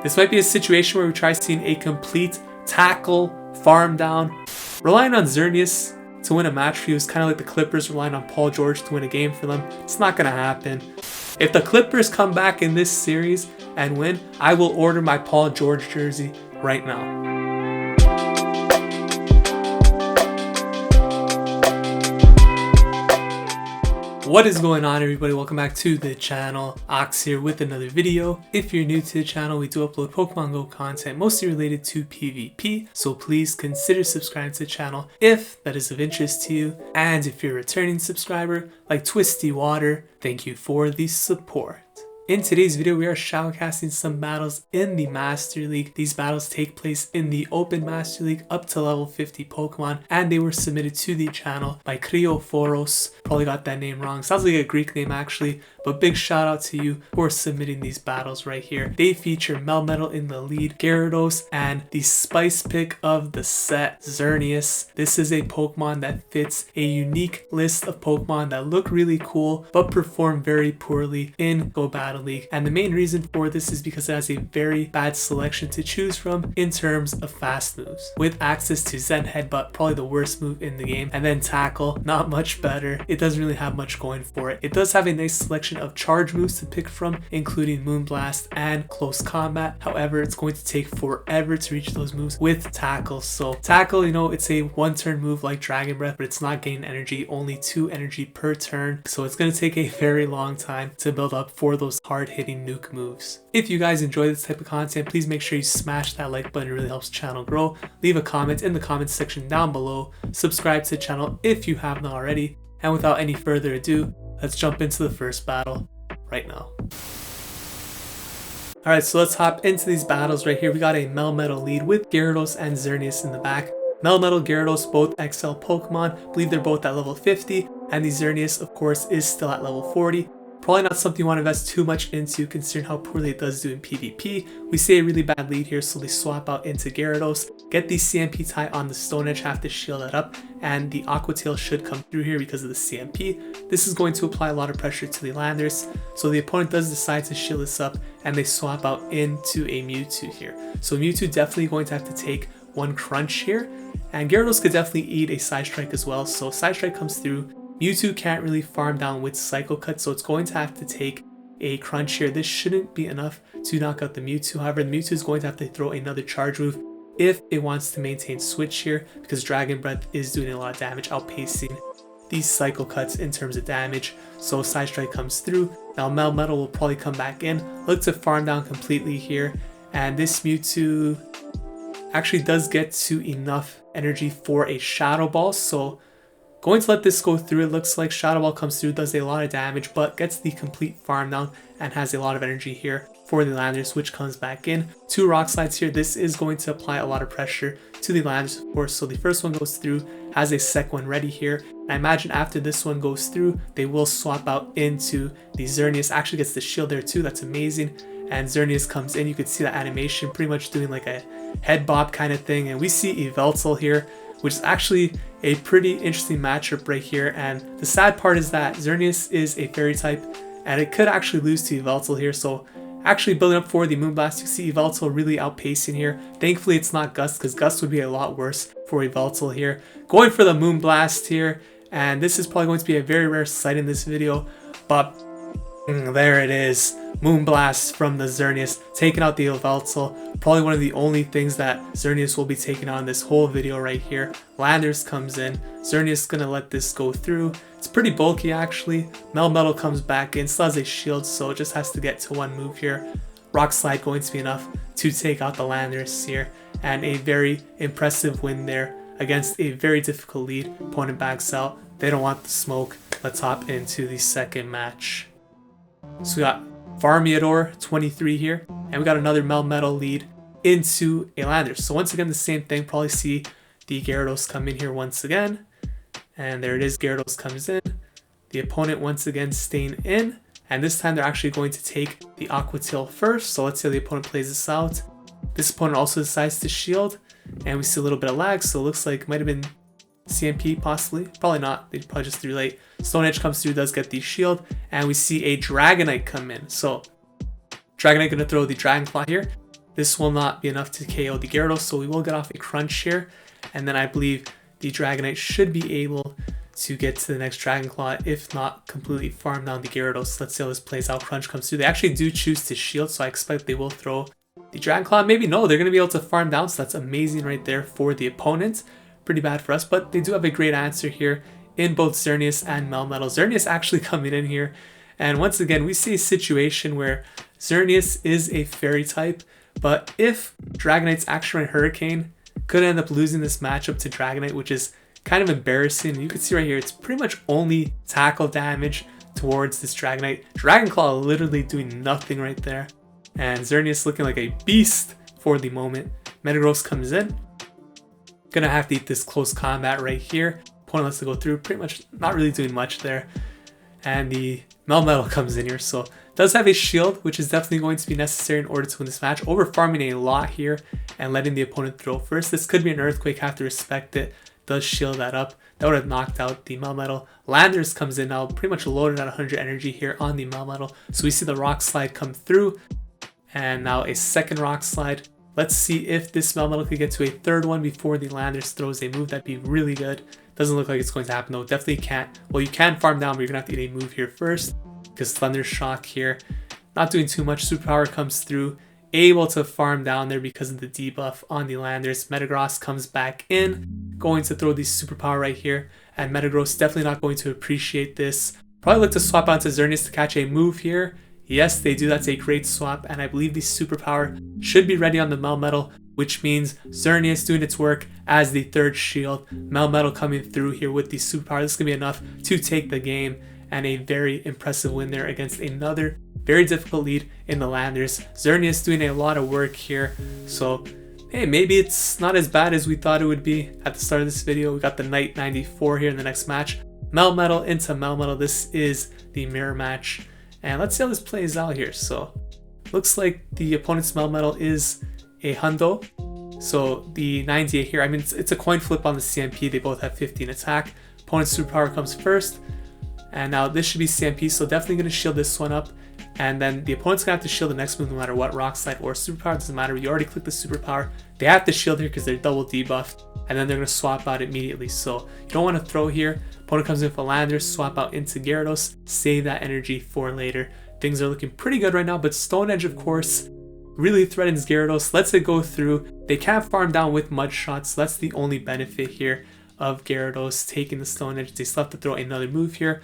This might be a situation where we try seeing a complete tackle, farm down. Relying on Xerneas to win a match for you is kind of like the Clippers relying on Paul George to win a game for them. It's not going to happen. If the Clippers come back in this series and win, I will order my Paul George jersey right now. What is going on, everybody? Welcome back to the channel. Ox here with another video. If you're new to the channel, we do upload Pokemon Go content mostly related to PvP, so please consider subscribing to the channel if that is of interest to you. And if you're a returning subscriber like Twisty Water, thank you for the support. In today's video, we are shoutcasting some battles in the Master League. These battles take place in the Open Master League up to level 50 Pokemon, and they were submitted to the channel by Kriophoros. Probably got that name wrong. Sounds like a Greek name actually, but big shout out to you for submitting these battles right here. They feature Melmetal in the lead, Gyarados, and the spice pick of the set, Xerneas. This is a Pokemon that fits a unique list of Pokemon that look really cool, but perform very poorly in Go Battle League. And the main reason for this is because it has a very bad selection to choose from in terms of fast moves. With access to Zen Headbutt, probably the worst move in the game, and then Tackle, not much better. It doesn't really have much going for it. It does have a nice selection of charge moves to pick from, including Moonblast and Close Combat. However, it's going to take forever to reach those moves with Tackle. So Tackle, you know, it's a one-turn move like Dragon Breath, but it's not gaining energy, only 2 energy per turn. So it's going to take a very long time to build up for those hard-hitting nuke moves. If you guys enjoy this type of content, please make sure you smash that like button. It really helps the channel grow. Leave a comment in the comments section down below. Subscribe to the channel if you haven't already. And without any further ado, let's jump into the first battle right now. Alright, so let's hop into these battles right here. We got a Melmetal lead with Gyarados and Xerneas in the back. Melmetal, Gyarados, both XL Pokemon. I believe they're both at level 50. And the Xerneas, of course, is still at level 40. Probably not something you want to invest too much into considering how poorly it does do in PvP. We see a really bad lead here, so they swap out into Gyarados, get the CMP tie on the Stone Edge, have to shield that up, and the Aqua Tail should come through here because of the CMP. This is going to apply a lot of pressure to the Landorus, so the opponent does decide to shield this up, and they swap out into a Mewtwo here. So Mewtwo definitely going to have to take one crunch here, and Gyarados could definitely eat a Side Strike as well, so Side Strike comes through. Mewtwo can't really farm down with Cycle Cut, so it's going to have to take a crunch here. This shouldn't be enough to knock out the Mewtwo. However, the Mewtwo is going to have to throw another charge move if it wants to maintain switch here, because Dragon Breath is doing a lot of damage, outpacing these Cycle Cuts in terms of damage. So Side Strike comes through. Now Melmetal will probably come back in, look to farm down completely here, and this Mewtwo actually does get to enough energy for a Shadow Ball, so going to let this go through. It looks like Shadow Ball comes through, does a lot of damage, but gets the complete farm down and has a lot of energy here for the Landorus, which comes back in. 2 Rock Slides here. This is going to apply a lot of pressure to the Landorus, of course. So the first one goes through, has a second one ready here. I imagine after this one goes through, they will swap out into the Xerneas. Actually gets the shield there too. That's amazing. And Xerneas comes in. You could see that animation pretty much doing like a head bob kind of thing. And we see Yveltal here, which is actually a pretty interesting matchup right here. And the sad part is that Xerneas is a fairy type, and it could actually lose to Yveltal here. So actually building up for the Moonblast, you see Yveltal really outpacing here. Thankfully it's not Gust, because Gust would be a lot worse for Yveltal here. Going for the Moonblast here, and this is probably going to be a very rare sight in this video, but there it is. Moonblast from the Xerneas, taking out the Yveltal. Probably one of the only things that Xerneas will be taking on this whole video right here. Landorus comes in. Xerneas gonna let this go through. It's pretty bulky actually. Melmetal comes back in, still has a shield, so it just has to get to one move here. Rock Slide going to be enough to take out the Landorus here. And a very impressive win there against a very difficult lead. Opponent backs out. They don't want the smoke. Let's hop into the second match. So we got Farmiador 23 here, and we got another Melmetal lead into a Landorus. So once again, the same thing. Probably see the Gyarados come in here once again, and there it is. Gyarados comes in. The opponent once again staying in, and this time they're actually going to take the Aqua Tail first. So let's see how the opponent plays this out. This opponent also decides to shield, and we see a little bit of lag, so it looks like it might have been CMP possibly. Probably not. They probably just threw late. Stone Edge comes through, does get the shield, and we see a Dragonite come in. So Dragonite gonna throw the Dragon Claw here. this will not be enough to KO the Gyarados, so we will get off a crunch here. And then I believe the Dragonite should be able to get to the next Dragon Claw, if not completely farm down the Gyarados. Let's see how this plays out. Crunch comes through. They actually do choose to shield, so I expect they will throw the Dragon Claw. Maybe no, they're going to be able to farm down, so that's amazing right there for the opponent. Pretty bad for us, but they do have a great answer here in both Xerneas and Melmetal. Xerneas actually coming in here, and once again, we see a situation where Xerneas is a fairy type, but if Dragonite's Action Ray Hurricane, could end up losing this matchup to Dragonite, which is kind of embarrassing. You can see right here, it's pretty much only tackle damage towards this Dragonite. Dragon Claw literally doing nothing right there. And Xerneas looking like a beast for the moment. Metagross comes in. Gonna have to eat this close combat right here. Opponent lets it go through, pretty much not really doing much there. And the Melmetal comes in here, so does have a shield, which is definitely going to be necessary in order to win this match. Over farming a lot here and letting the opponent throw first. This could be an Earthquake, have to respect it. Does shield that up. That would have knocked out the Melmetal. Landorus comes in now, pretty much loaded at 100 energy here on the Melmetal. So we see the Rock Slide come through, and now a second Rock Slide. Let's see if this Melmetal could get to a third one before the Landorus throws a move. That'd be really good. Doesn't look like it's going to happen though. Definitely can't. Well, you can farm down, but you're gonna have to eat a move here first, because Thunder Shock here, not doing too much. Superpower comes through, able to farm down there because of the debuff on the Landorus. Metagross comes back in, going to throw the superpower right here, and Metagross definitely not going to appreciate this. Probably look to swap out to Xerneas to catch a move here. Yes, they do. That's a great swap, and I believe the superpower should be ready on the Melmetal, which means Xerneas doing its work as the third shield. Melmetal coming through here with the superpower. This is going to be enough to take the game, and a very impressive win there against another very difficult lead in the Landorus. Xerneas doing a lot of work here, so hey, maybe it's not as bad as we thought it would be at the start of this video. We got the Knight 94 here in the next match. Melmetal into Melmetal. This is the mirror match, and let's see how this plays out here. So looks like the opponent's Melmetal is a Hundo, so the 98 here, I mean, it's a coin flip on the CMP. They both have 15 attack. Opponent's superpower comes first, and now this should be CMP, so definitely going to shield this one up. And then the opponent's going to have to shield the next move no matter what, Rock Slide or Superpower, doesn't matter. You already clicked the Superpower. They have to shield here because they're double debuffed, and then they're going to swap out immediately. So you don't want to throw here. Opponent comes in for Landorus, swap out into Gyarados, save that energy for later. Things are looking pretty good right now, but Stone Edge, of course, really threatens Gyarados, lets it go through. They can't farm down with Mud Shots, so that's the only benefit here of Gyarados taking the Stone Edge. They still have to throw another move here.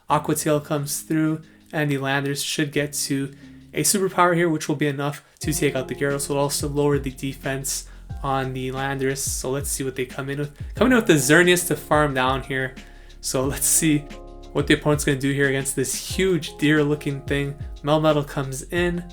Aqua Tail comes through, and the Landorus should get to a superpower here, which will be enough to take out the Gyarados. Will also lower the defense on the Landorus. So let's see what they come in with. Coming in with the Xerneas to farm down here. So let's see what the opponent's going to do here against this huge deer looking thing. Melmetal comes in,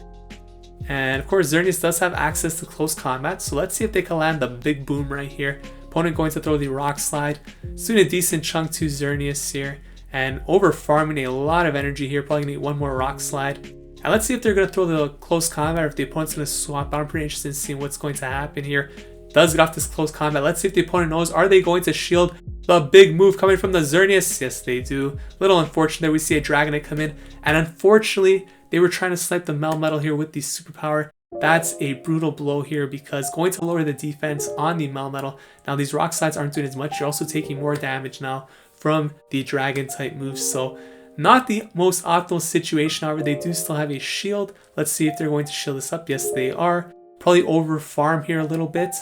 and of course Xerneas does have access to close combat. So let's see if they can land the big boom right here. Opponent going to throw the Rock Slide. It's doing a decent chunk to Xerneas here, and over farming a lot of energy here. Probably gonna need one more Rock Slide. And let's see if they're gonna throw the close combat or if the opponent's gonna swap out. I'm pretty interested in seeing what's going to happen here. Does get off this close combat. Let's see if the opponent knows. Are they going to shield the big move coming from the Xerneas? Yes, they do. Little unfortunate. We see a Dragonite come in, and unfortunately, they were trying to snipe the Melmetal here with the superpower. That's a brutal blow here because going to lower the defense on the Melmetal. Now these Rock Slides aren't doing as much. You're also taking more damage now from the Dragon type moves. So not the most optimal situation. However, they do still have a shield. Let's see if they're going to shield this up. Yes, they are. Probably over farm here a little bit.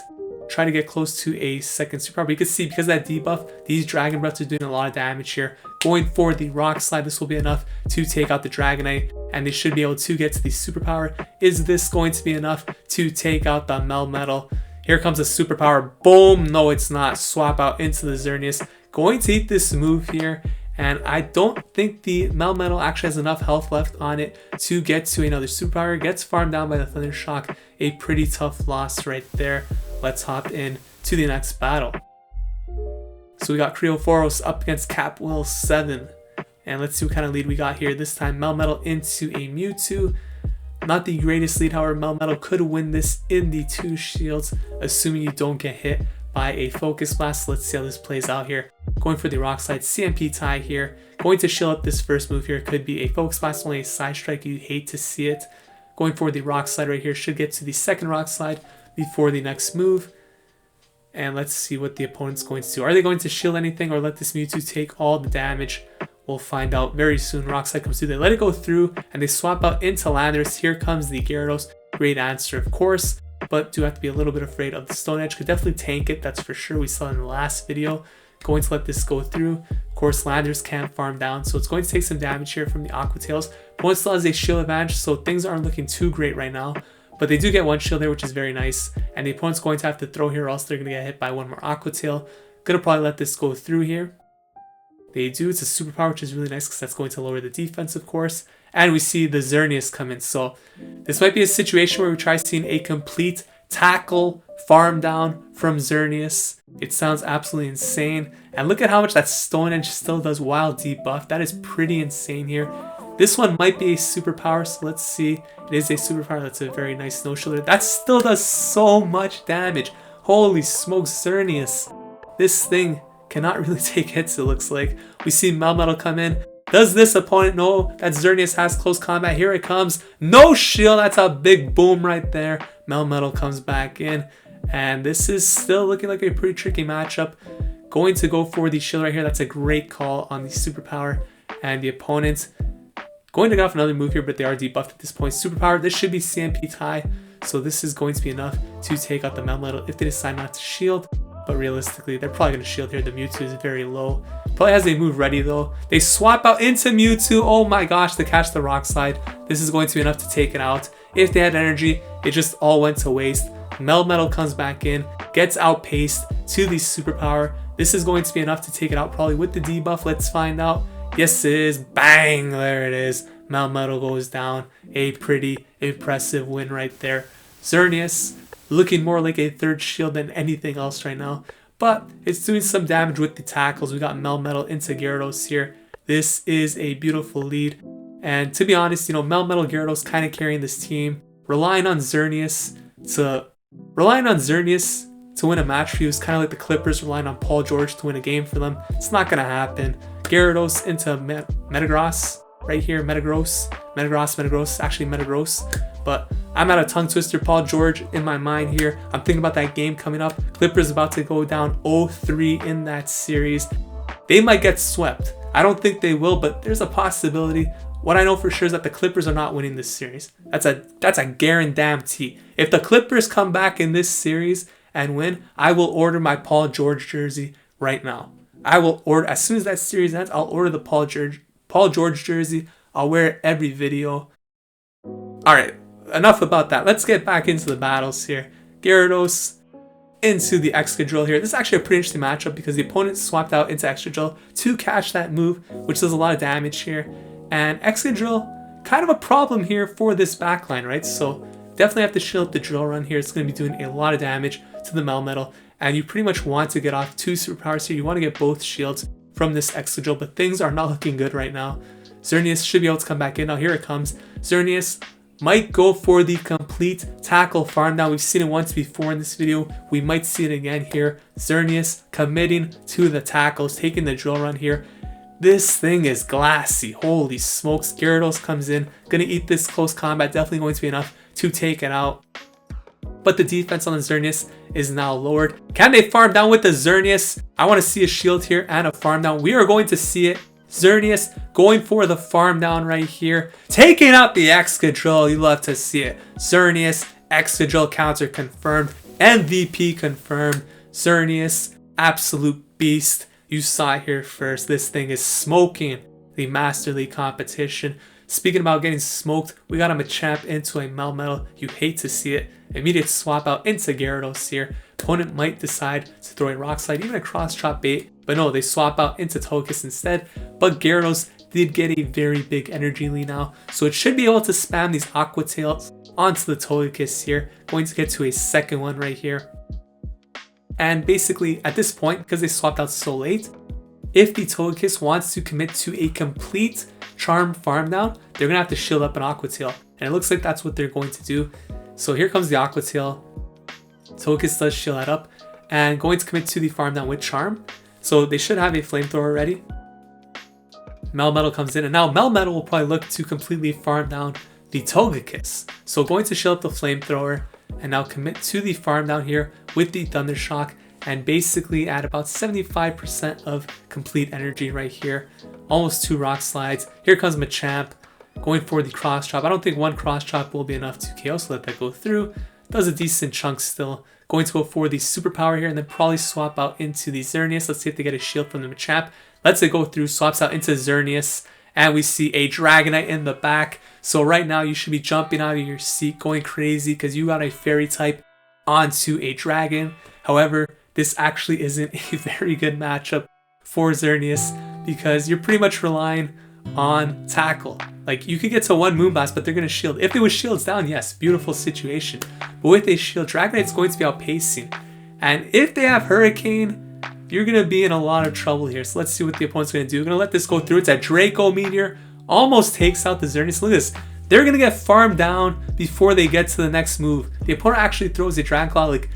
Try to get close to a second superpower. But you can see because of that debuff, these Dragon Breaths are doing a lot of damage here. Going for the Rock Slide, this will be enough to take out the Dragonite, and they should be able to get to the superpower. Is this going to be enough to take out the Melmetal? Here comes a superpower. Boom! No, it's not. Swap out into the Xerneas. Going to eat this move here, and I don't think the Melmetal actually has enough health left on it to get to another superpower. Gets farmed down by the Thunder Shock. A pretty tough loss right there. Let's hop in to the next battle. So we got Kriophoros up against Capwell 7. And let's see what kind of lead we got here. This time Melmetal into a Mewtwo. Not the greatest lead, however, Melmetal could win this in the 2 shields, assuming you don't get hit by a Focus Blast. Let's see how this plays out here. Going for the Rock Slide, CMP tie here. Going to shield up this first move here. Could be a Focus Blast, only a Side Strike. You hate to see it. Going for the Rock Slide right here. Should get to the second Rock Slide before the next move. And let's see what the opponent's going to do. Are they going to shield anything or let this Mewtwo take all the damage? We'll find out very soon. Rock Slide comes through. They let it go through and they swap out into Landorus. Here comes the Gyarados. Great answer, of course. But do have to be a little bit afraid of the Stone Edge. Could definitely tank it. That's for sure. We saw in the last video. Going to let this go through. Of course, Landorus can't farm down. So it's going to take some damage here from the Aqua Tails. Opponent still has a shield advantage. So things aren't looking too great right now. But they do get one shield there, which is very nice. And the opponent's going to have to throw here or else they're going to get hit by one more Aqua Tail. Gonna probably let this go through here. They do. It's a superpower, which is really nice because that's going to lower the defense, of course. And we see the Xerneas come in. So this might be a situation where we try seeing a complete tackle farm down from Xerneas. It sounds absolutely insane. And look at how much that Stone Edge still does while debuff. That is pretty insane here. This one might be a superpower, so let's see. It is a superpower. That's a very nice Snow Shielder. That still does so much damage. Holy smokes, Xerneas. This thing cannot really take hits, it looks like. We see Melmetal come in. Does this opponent know that Xerneas has close combat? Here it comes. No shield. That's a big boom right there. Melmetal comes back in. And this is still looking like a pretty tricky matchup. Going to go for the shield right here. That's a great call on the superpower. And the opponent going to get off another move here, but they are debuffed at this point. Superpower, this should be CMP tie. So this is going to be enough to take out the Melmetal if they decide not to shield. But realistically, they're probably going to shield here. The Mewtwo is very low. Probably has a move ready though. They swap out into Mewtwo. Oh my gosh, to catch the Rock Slide. This is going to be enough to take it out. If they had energy, it just all went to waste. Melmetal comes back in, gets outpaced to the superpower. This is going to be enough to take it out probably with the debuff. Let's find out. Yes, it is. Bang! There it is. Melmetal goes down. A pretty impressive win right there. Xerneas looking more like a third shield than anything else right now. But it's doing some damage with the tackles. We got Melmetal into Gyarados here. This is a beautiful lead. And to be honest, you know, Melmetal Gyarados kind of carrying this team. Relying on Xerneas to win a match for you is kind of like the Clippers relying on Paul George to win a game for them. It's not going to happen. Gyarados into Metagross right here. Metagross. Actually Metagross. But I'm at a tongue twister. Paul George in my mind here. I'm thinking about that game coming up. Clippers about to go down 0-3 in that series. They might get swept. I don't think they will, but there's a possibility. What I know for sure is that the Clippers are not winning this series. That's a guarantee. If the Clippers come back in this series and win, I will order my Paul George jersey right now. I will order, as soon as that series ends, I'll order the Paul George jersey. I'll wear it every video. Alright, enough about that. Let's get back into the battles here. Gyarados into the Excadrill here. This is actually a pretty interesting matchup because the opponent swapped out into Excadrill to catch that move, which does a lot of damage here. And Excadrill, kind of a problem here for this backline, right? So definitely have to shield the Drill Run here. It's going to be doing a lot of damage to the Melmetal. And you pretty much want to get off two superpowers here. You want to get both shields from this Excadrill, but things are not looking good right now. Xerneas should be able to come back in. Now here it comes. Xerneas might go for the complete tackle farm down. We've seen it once before in this video. We might see it again here. Xerneas committing to the tackles, taking the Drill Run here. This thing is glassy. Holy smokes. Gyarados comes in. Gonna eat this close combat. Definitely going to be enough to take it out. But the defense on the Xerneas is now lowered. Can they farm down with the Xerneas? I want to see a shield here and a farm down. We are going to see it. Xerneas going for the farm down right here. Taking out the Excadrill. You love to see it. Xerneas, Excadrill counter confirmed. MVP confirmed. Xerneas, absolute beast. You saw it here first. This thing is smoking the Master League competition. Speaking about getting smoked, we got a Machamp into a Melmetal. You hate to see it. Immediate swap out into Gyarados here. Opponent might decide to throw a Rock Slide, even a Cross Chop bait. But no, they swap out into Togekiss instead. But Gyarados did get a very big energy lead now. So it should be able to spam these Aqua Tails onto the Togekiss here. Going to get to a second one right here. And basically, at this point, because they swapped out so late, if the Togekiss wants to commit to a complete Charm farm down, they're going to have to shield up an Aqua Tail. And it looks like that's what they're going to do. So here comes the Aqua Tail. Togekiss does shield that up. And going to commit to the farm down with Charm. So they should have a Flamethrower ready. Melmetal comes in. And now Melmetal will probably look to completely farm down the Togekiss. So going to shield up the Flamethrower and now commit to the farm down here with the Thunder Shock and basically at about 75% of complete energy right here. Almost 2 Rock Slides. Here comes Machamp going for the Cross Chop. I don't think 1 Cross Chop will be enough to KO, so let that go through. Does a decent chunk still. Going to go for the Superpower here and then probably swap out into the Xerneas. Let's see if they get a shield from the Machamp. Lets it go through, swaps out into Xerneas. And we see a Dragonite in the back. So right now you should be jumping out of your seat, going crazy because you got a Fairy type onto a Dragon. However, this actually isn't a very good matchup for Xerneas because you're pretty much relying on Tackle. Like, you could get to 1 Moonblast, but they're going to shield. If it was shields down, yes, beautiful situation. But with a shield, Dragonite's going to be outpacing. And if they have Hurricane, you're going to be in a lot of trouble here. So let's see what the opponent's going to do. They're going to let this go through. It's a Draco Meteor. Almost takes out the Xerneas. Look at this. They're going to get farmed down before they get to the next move. The opponent actually throws a Dragon Claw. Like,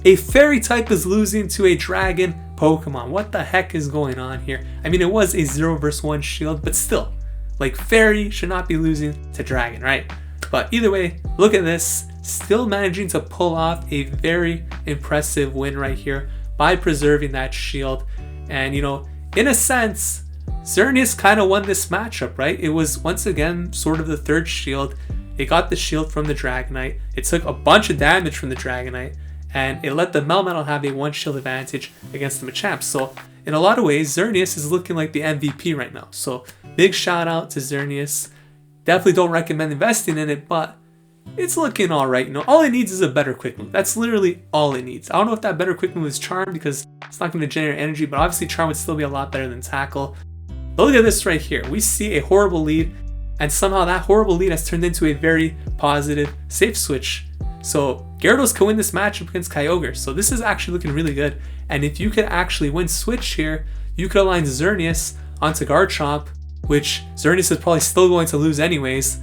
a Fairy type is losing to a Dragon Pokemon. What the heck is going on here? I mean, it was a 0 vs 1 shield, but still. Like, Fairy should not be losing to Dragon, right? But either way, look at this. Still managing to pull off a very impressive win right here by preserving that shield. And, you know, in a sense, Xerneas kind of won this matchup, right? It was, once again, sort of the 3rd shield. It got the shield from the Dragonite. It took a bunch of damage from the Dragonite. And it let the Melmetal have a 1 shield advantage against the Machamp. So, in a lot of ways, Xerneas is looking like the MVP right now. So, big shout out to Xerneas. Definitely don't recommend investing in it, but it's looking alright. You know, all it needs is a better quick move. That's literally all it needs. I don't know if that better quick move is Charm because it's not going to generate energy, but obviously Charm would still be a lot better than Tackle. But look at this right here. We see a horrible lead, and somehow that horrible lead has turned into a very positive safe switch. So Gyarados can win this matchup against Kyogre. So this is actually looking really good. And if you could actually win switch here, you could align Xerneas onto Garchomp, which Xerneas is probably still going to lose anyways,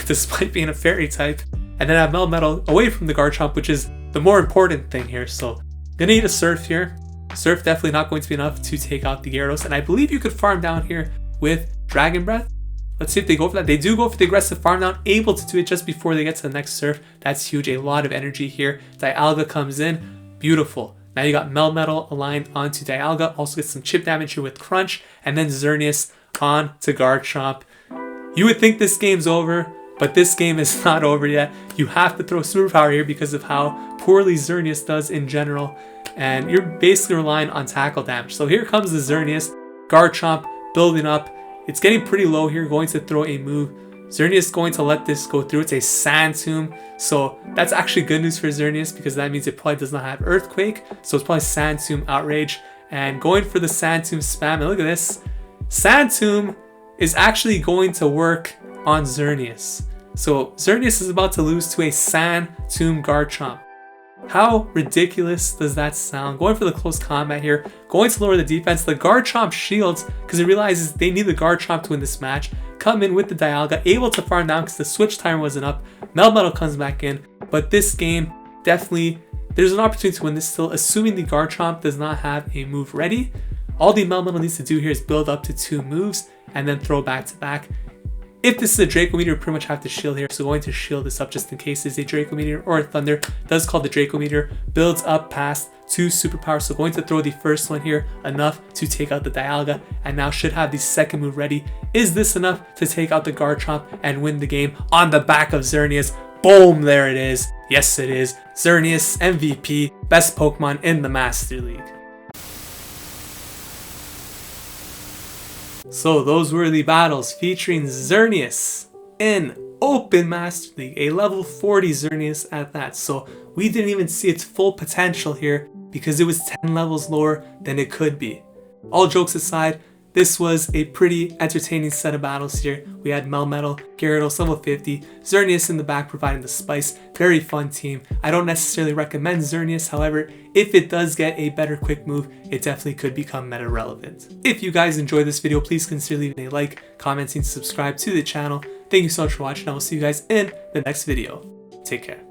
despite being a Fairy type. And then have Melmetal away from the Garchomp, which is the more important thing here. So gonna need a Surf here. Surf definitely not going to be enough to take out the Gyarados. And I believe you could farm down here with Dragon Breath. Let's see if they go for that. They do go for the aggressive farm down, able to do it just before they get to the next Surf. That's huge. A lot of energy here. Dialga comes in. Beautiful. Now you got Melmetal aligned onto Dialga. Also get some chip damage here with Crunch. And then Xerneas on to Garchomp. You would think this game's over, but this game is not over yet. You have to throw Superpower here because of how poorly Xerneas does in general. And you're basically relying on Tackle damage. So here comes the Xerneas. Garchomp building up. It's getting pretty low here, going to throw a move. Xerneas is going to let this go through. It's a Sand Tomb. So that's actually good news for Xerneas because that means it probably does not have Earthquake. So it's probably Sand Tomb Outrage. And going for the Sand Tomb spam. And look at this. Sand Tomb is actually going to work on Xerneas. So Xerneas is about to lose to a Sand Tomb Garchomp. How ridiculous does that sound? Going for the close combat here, going to lower the defense. The Garchomp shields because it realizes they need the Garchomp to win this match. Come in with the Dialga, able to farm down because the switch timer wasn't up. Melmetal comes back in, but this game definitely, there's an opportunity to win this still, assuming the Garchomp does not have a move ready. All the Melmetal needs to do here is build up to 2 moves and then throw back to back. If this is a Draco Meteor, you pretty much have to shield here. So going to shield this up just in case it's a Draco Meteor or a Thunder. Does call the Draco Meteor. Builds up past 2 superpowers. So going to throw the first one here. Enough to take out the Dialga. And now should have the second move ready. Is this enough to take out the Garchomp and win the game on the back of Xerneas? Boom, there it is. Yes, it is. Xerneas, MVP, best Pokemon in the Master League. So those were the battles featuring Xerneas in Open Master League, a level 40 Xerneas at that. So we didn't even see its full potential here because it was 10 levels lower than it could be. All jokes aside, this was a pretty entertaining set of battles here. We had Melmetal, Gyarados level 50, Xerneas in the back providing the spice. Very fun team. I don't necessarily recommend Xerneas, however, if it does get a better quick move, it definitely could become meta relevant. If you guys enjoyed this video, please consider leaving a like, commenting, subscribe to the channel. Thank you so much for watching. I will see you guys in the next video. Take care.